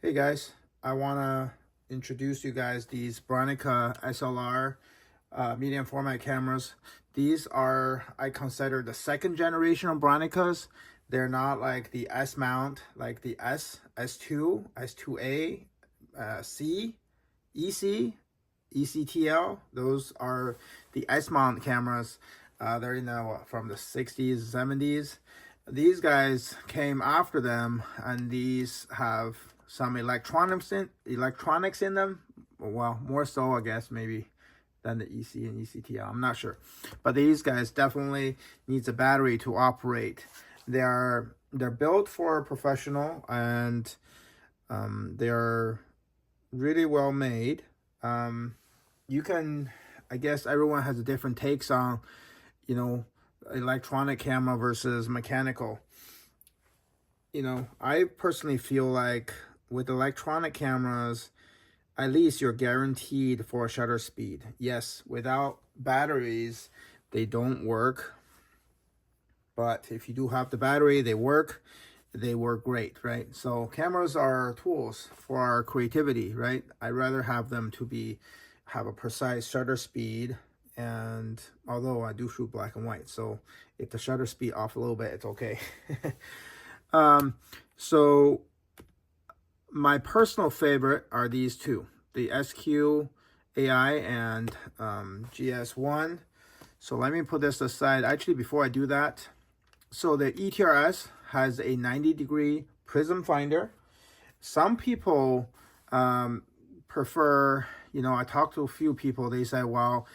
Hey guys, I want to introduce you guys these Bronica SLR medium format cameras. These are, I consider, the second generation of Bronicas. They're not like the S mount, like the S2, S2A, C, EC, ECTL. Those are the S mount cameras. They're from the 60s, 70s. These guys came after them, and these have some electronics in them. Well, more so, I guess, maybe than the EC and ECTL. I'm not sure, but these guys definitely needs a battery to operate. They're built for professional, and they're really well made. You can, I guess, everyone has different takes on, electronic camera versus mechanical. I personally feel like with electronic cameras, at least you're guaranteed for shutter speed. Yes, without batteries, they don't work. But if you do have the battery, they work great, right? So cameras are tools for our creativity, right? I'd rather have them to have a precise shutter speed. And although I do shoot black and white, so if the shutter speed off a little bit, it's okay. So my personal favorite are these two, the SQ AI and GS1. So let me put this aside. Actually, before I do that, so the ETRS has a 90-degree prism finder. Some people prefer, I talked to a few people, they say, well,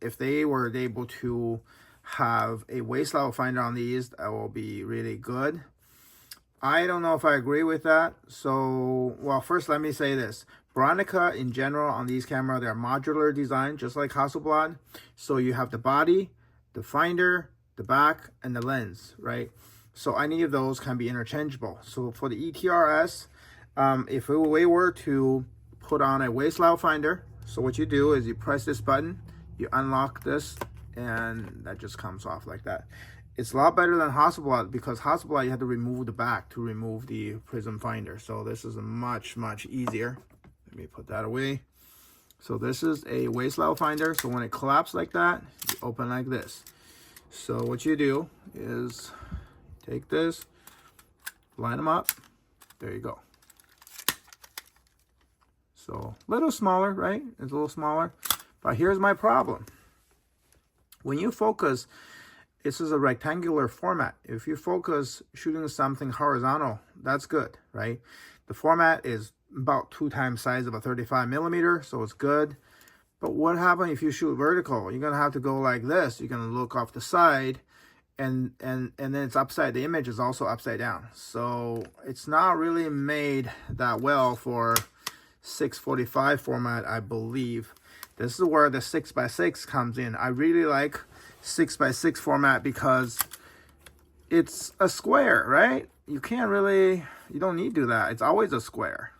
if they were able to have a waist level finder on these, that will be really good. I don't know if I agree with that. So, well, first let me say this. Bronica in general on these cameras, they're modular design, just like Hasselblad. So you have the body, the finder, the back, and the lens, right? So any of those can be interchangeable. So for the ETRS, if we were to put on a waist level finder, so what you do is you press this button, you unlock this, and that just comes off like that. It's a lot better than Hasselblad, because Hasselblad you have to remove the back to remove the prism finder. So this is much easier. Let me put that away. So this is a waist level finder. So when it collapses like that, you open like this. So what you do is take this, line them up. There you go. So a little smaller, right? It's a little smaller. But here's my problem. When you focus, this is a rectangular format. If you focus shooting something horizontal, that's good, right? The format is about 2 times size of a 35 millimeter, so it's good. But what happens if you shoot vertical? You're gonna have to go like this. You're gonna look off the side, and then it's upside. The image is also upside down. So it's not really made that well for 645 format, I believe. This is where the 6x6 comes in. I really like 6x6 format because it's a square, right? You don't need to do that. It's always a square.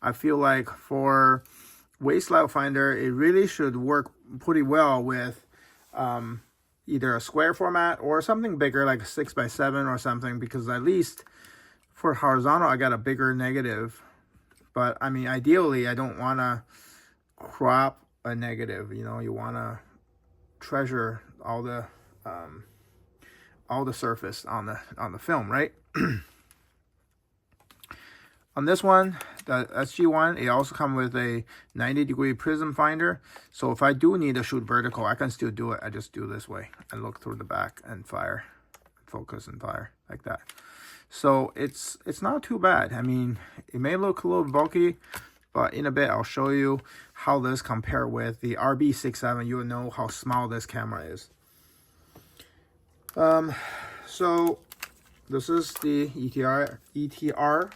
I feel like for waist level finder, it really should work pretty well with either a square format or something bigger, like a 6x7 or something, because at least for horizontal, I got a bigger negative. But I mean, ideally, I don't want to crop a negative. You want to treasure all the surface on the film, right? On this one, the SG1, it also comes with a 90-degree prism finder. So if I do need to shoot vertical, I can still do it. I just do this way and look through the back and fire, focus and fire like that. So it's not too bad. I mean, it may look a little bulky, but in a bit I'll show you how this compare with the RB67. You will know how small this camera is. So this is the ETRS,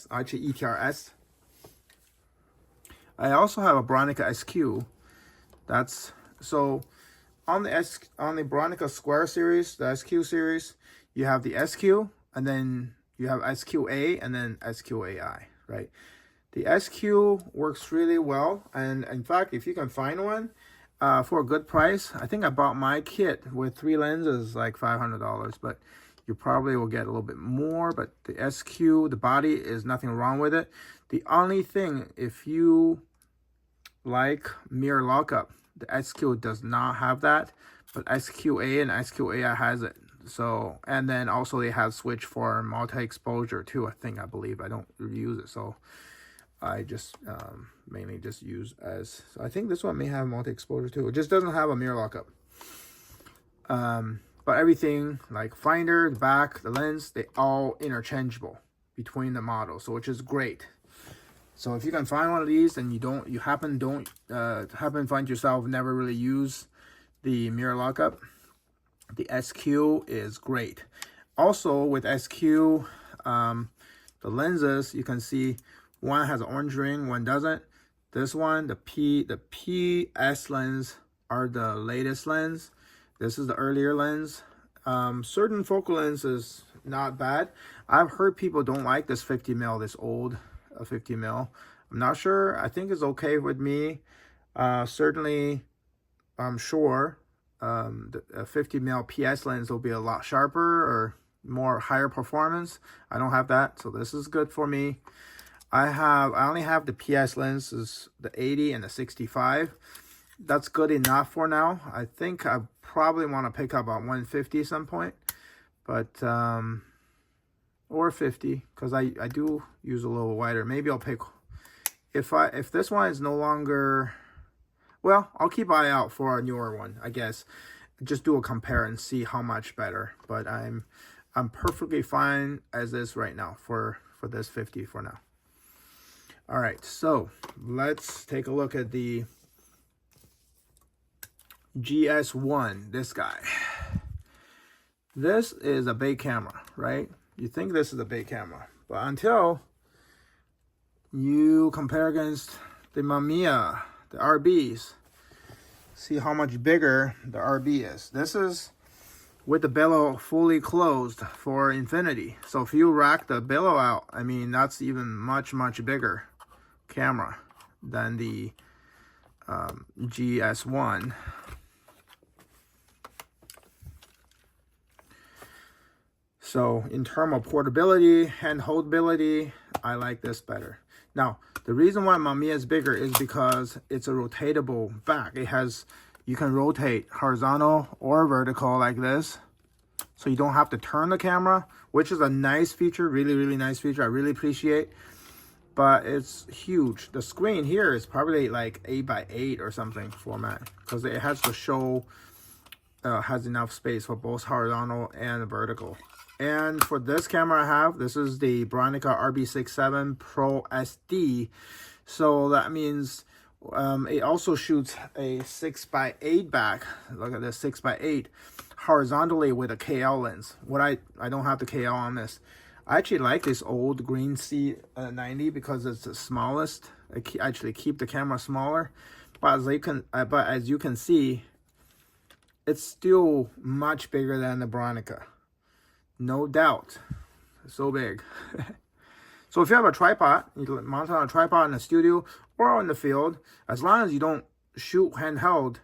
actually ETRS. I also have a Bronica SQ. So on the Bronica Square series, the SQ series, you have the SQ, and then you have SQA, and then SQAI, right? The SQ works really well, and in fact, if you can find one for a good price, I think I bought my kit with 3 lenses like $500, but you probably will get a little bit more, but the SQ, the body is nothing wrong with it. The only thing, if you like mirror lockup, the SQ does not have that, but SQA and SQAI has it. So, and then also they have switch for multi-exposure too, I believe. I don't use it, so I just mainly just use as, so I think this one may have multi-exposure too. It just doesn't have a mirror lockup. But everything like finder, the back, the lens, they all interchangeable between the models, so which is great. So if you can find one of these and you happen to find yourself never really use the mirror lockup, the SQ is great. Also with SQ, the lenses, you can see one has an orange ring, one doesn't. This one, the PS lens are the latest lens. This is the earlier lens. Certain focal lens is not bad. I've heard people don't like this 50 mil, this old 50 mil. I'm not sure. I think it's okay with me. Certainly, I'm sure the 50 mil PS lens will be a lot sharper or more higher performance. I don't have that, so this is good for me. I only have the PS lenses, the 80 and the 65. That's good enough for now. I think I probably want to pick up on 150 at some point, but or 50, because I do use a little wider. Maybe I'll pick, if this one is no longer, well, I'll keep an eye out for a newer one, I guess. Just do a compare and see how much better. But I'm perfectly fine as is right now for this 50 for now. All right, so let's take a look at the GS1, this guy. This is a big camera, right? You think this is a big camera, but until you compare against the Mamiya, the RBs, see how much bigger the RB is. This is with the bellow fully closed for infinity. So if you rack the bellow out, I mean, that's even much bigger camera than the GS1. So in terms of portability and holdability, I like this better. Now, the reason why Mamiya is bigger is because it's a rotatable back. It has, you can rotate horizontal or vertical like this. So you don't have to turn the camera, which is a nice feature, really nice feature. I really appreciate. But it's huge. The screen here is probably like 8x8 or something format, because it has to show, has enough space for both horizontal and vertical. And for this camera I have, this is the Bronica RB67 Pro SD. So that means it also shoots a 6x8 back. Look at this, 6x8 horizontally with a KL lens. I don't have the KL on this. I actually like this old green C90 because it's the smallest. I actually keep the camera smaller. But as you can see, it's still much bigger than the Bronica. No doubt. It's so big. So if you have a tripod, you can mount it on a tripod in the studio or in the field. As long as you don't shoot handheld,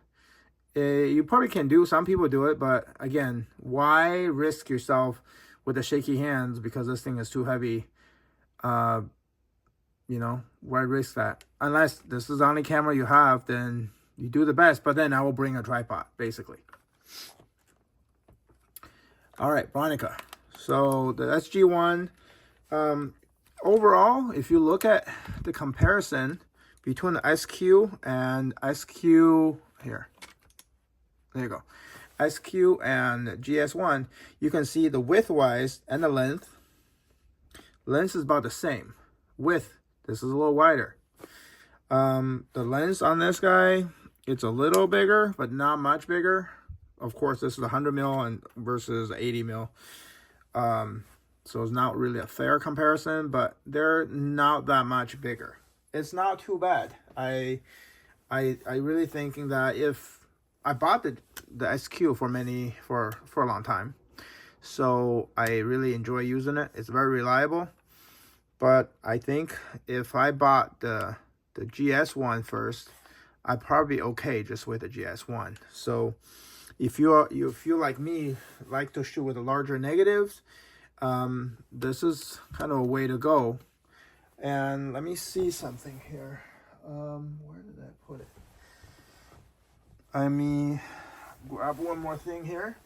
you probably can do. Some people do it, but again, why risk yourself with the shaky hands because this thing is too heavy? You know, why risk that? Unless this is the only camera you have, then you do the best. But then I will bring a tripod, basically. All right, Bronica. So the SG1, overall, if you look at the comparison between the SQ and SQ, here, there you go, SQ and GS1, you can see the width-wise and the length. Length is about the same. Width, this is a little wider. The lens on this guy, it's a little bigger, but not much bigger. Of course, this is 100 mil and versus 80 mil. So it's not really a fair comparison, but they're not that much bigger. It's not too bad. I really thinking that if I bought the SQ for a long time, so I really enjoy using it. It's very reliable. But I think if I bought the GS1 first, I'd probably be okay just with the GS1. So if you feel like me, like to shoot with the larger negatives, this is kind of a way to go. And let me see something here. Where did I put it? Let me grab one more thing here.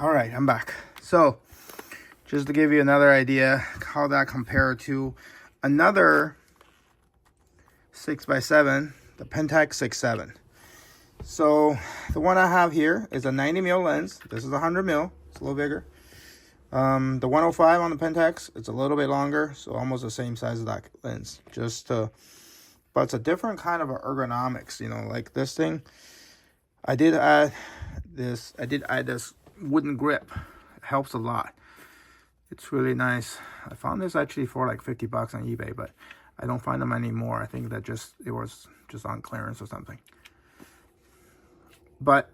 All right, I'm back. So just to give you another idea how that compared to another 6x7, the Pentax 6.7. So the one I have here is a 90 mil lens. This is a 100 mil. It's a little bigger. The 105 on the Pentax, it's a little bit longer, so almost the same size as that lens. But it's a different kind of ergonomics, you know, like this thing. I did add this wooden grip. It helps a lot. It's really nice. I found this actually for like $50 on eBay, but I don't find them anymore. I think that it was just on clearance or something. But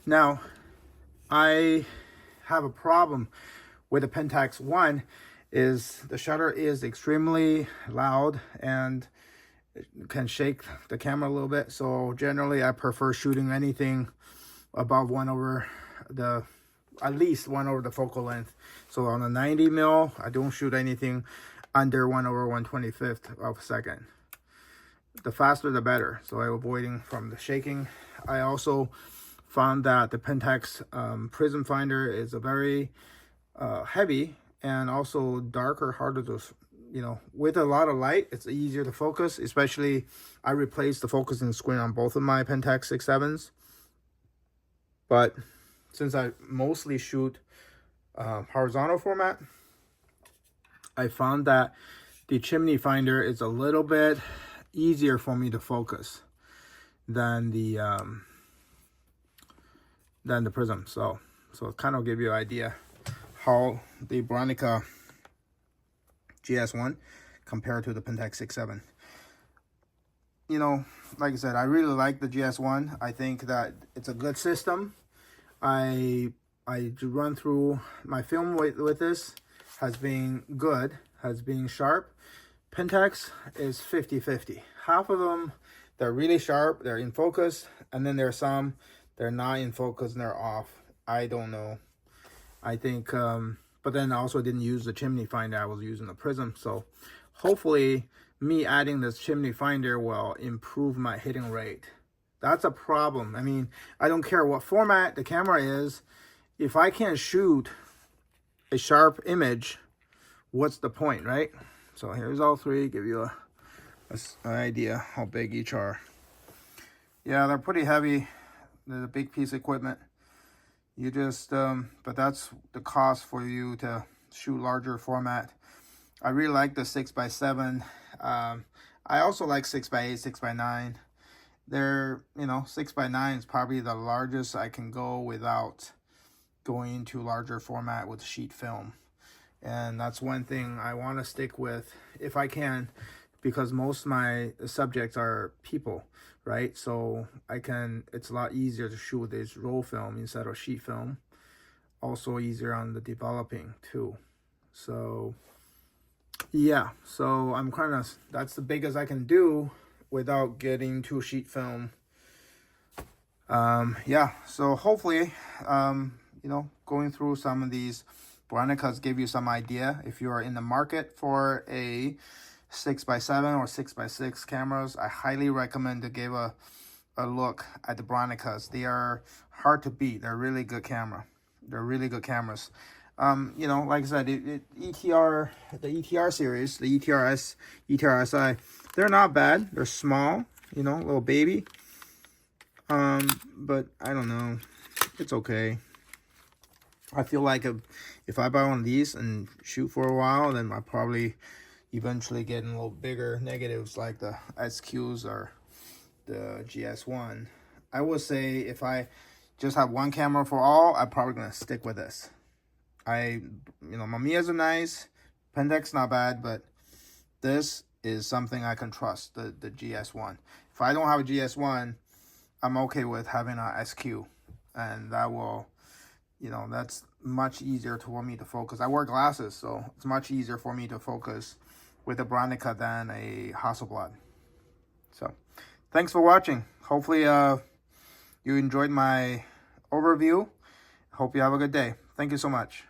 now I have a problem with the Pentax. One is the shutter is extremely loud and it can shake the camera a little bit. So generally I prefer shooting anything above at least 1 over the focal length. So on a 90 mil, I don't shoot anything under 1 over 1/25th of a second. The faster the better, so I'm avoiding from the shaking. I also found that the Pentax prism finder is a very heavy and also darker, harder to, you know, with a lot of light, it's easier to focus. Especially, I replaced the focusing screen on both of my Pentax 6.7s. But since I mostly shoot horizontal format, I found that the chimney finder is a little bit easier for me to focus than the prism. So it kind of give you an idea how the Bronica GS1 compared to the Pentax 6.7. You know, like I said, I really like the GS1. I think that it's a good system. I run through my film with this, has been good, has been sharp. Pentax is 50-50. Half of them, they're really sharp, they're in focus, and then there are some, they're not in focus and they're off. I don't know. I think, but then I also didn't use the chimney finder, I was using the prism. So hopefully me adding this chimney finder will improve my hitting rate. That's a problem. I mean, I don't care what format the camera is. If I can't shoot a sharp image, what's the point, right? So here's all three, give you an idea how big each are. Yeah, they're pretty heavy. They're a big piece of equipment. You just, but that's the cost for you to shoot larger format. I really like the 6x7. I also like 6x8, 6x9. They're, you know, 6x9 is probably the largest I can go without going into larger format with sheet film. And that's one thing I want to stick with if I can, because most of my subjects are people, right? So it's a lot easier to shoot with this roll film instead of sheet film. Also easier on the developing too. So yeah, so I'm kind of, that's the biggest I can do without getting to sheet film. Yeah, so hopefully, you know, going through some of these Bronicas give you some idea. If you are in the market for a 6x7 or 6x6 cameras, I highly recommend to give a look at the Bronicas. They are hard to beat. They're really good camera. They're really good cameras. You know, like I said, the ETR series, the ETRS, ETRSI, they're not bad. They're small, you know, little baby. But I don't know. It's okay. I feel like if I buy one of these and shoot for a while, then I'll probably eventually get a little bigger negatives like the SQs or the GS1. I would say if I just have one camera for all, I'm probably gonna stick with this. Mamiya's are nice, Pendek's not bad, but this is something I can trust, the GS1. If I don't have a GS1, I'm okay with having a SQ, and that will, that's much easier for me to focus. I wear glasses, so it's much easier for me to focus with a Bronica than a Hasselblad. So, thanks for watching. Hopefully, you enjoyed my overview. Hope you have a good day. Thank you so much.